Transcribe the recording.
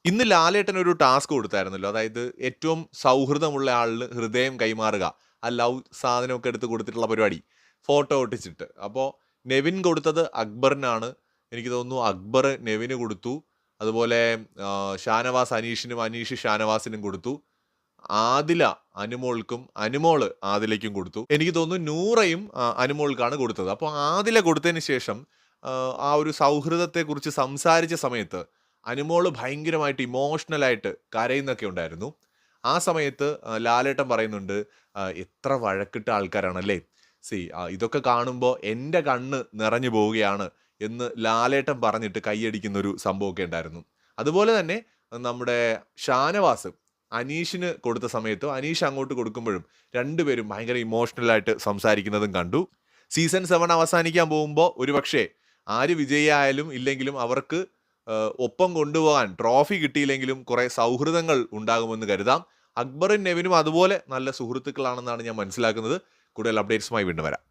ഇന്ന് ലാലേട്ടൻ ഒരു ടാസ്ക് കൊടുത്തായിരുന്നല്ലോ. അതായത് ഏറ്റവും സൗഹൃദമുള്ള ആളിന് ഹൃദയം കൈമാറുക. ആ ലവ് സാധനമൊക്കെ എടുത്ത് കൊടുത്തിട്ടുള്ള പരിപാടി. ഫോട്ടോ ഒട്ടിച്ചിട്ട്. അപ്പോൾ നെവിൻ കൊടുത്തത് അക്ബറിനാണ്. എനിക്ക് തോന്നുന്നു അക്ബർ നെവിന് കൊടുത്തു. അതുപോലെ ഷാനവാസ് അനീഷിനും, അനീഷ് ഷാനവാസിനും കൊടുത്തു. ആദില അനുമോൾക്കും, അനുമോള് ആദിലയ്ക്കും കൊടുത്തു. എനിക്ക് തോന്നുന്നു നൂറയും അനുമോൾക്കാണ് കൊടുത്തത്. അപ്പോൾ ആദില കൊടുത്തതിന് ശേഷം ആ ഒരു സൗഹൃദത്തെക്കുറിച്ച് സംസാരിച്ച സമയത്ത് അനുമോള് ഭയങ്കരമായിട്ട് ഇമോഷണലായിട്ട് കരയുന്നൊക്കെ ഉണ്ടായിരുന്നു. ആ സമയത്ത് ലാലേട്ടൻ പറയുന്നുണ്ട്, എത്ര വഴക്കിട്ട ആൾക്കാരാണല്ലേ. ഇതൊക്കെ കാണുമ്പോൾ എൻ്റെ കണ്ണ് നിറഞ്ഞു പോവുകയാണ് എന്ന് ലാലേട്ടൻ പറഞ്ഞിട്ട് കൈയടിക്കുന്ന ഒരു സംഭവമൊക്കെ ഉണ്ടായിരുന്നു. അതുപോലെ തന്നെ നമ്മുടെ ഷാനവാസ് അനീഷിന് കൊടുത്ത സമയത്തും അനീഷ് അങ്ങോട്ട് കൊടുക്കുമ്പോഴും രണ്ടുപേരും ഭയങ്കര ഇമോഷണലായിട്ട് സംസാരിക്കുന്നതും കണ്ടു. സീസൺ 7 അവസാനിക്കാൻ പോകുമ്പോൾ ഒരുപക്ഷെ ആര് വിജയിയായാലും ഇല്ലെങ്കിലും അവർക്ക് ഒപ്പം കൊണ്ടുപോകാൻ ട്രോഫി കിട്ടിയില്ലെങ്കിലും കുറേ സൗഹൃദങ്ങൾ ഉണ്ടാകുമെന്ന് കരുതാം. അക്ബറും നെവിനും അതുപോലെ നല്ല സുഹൃത്തുക്കളാണെന്നാണ് ഞാൻ മനസ്സിലാക്കുന്നത്. കൂടുതൽ അപ്ഡേറ്റ്സുമായി വീണ്ടും വരാം.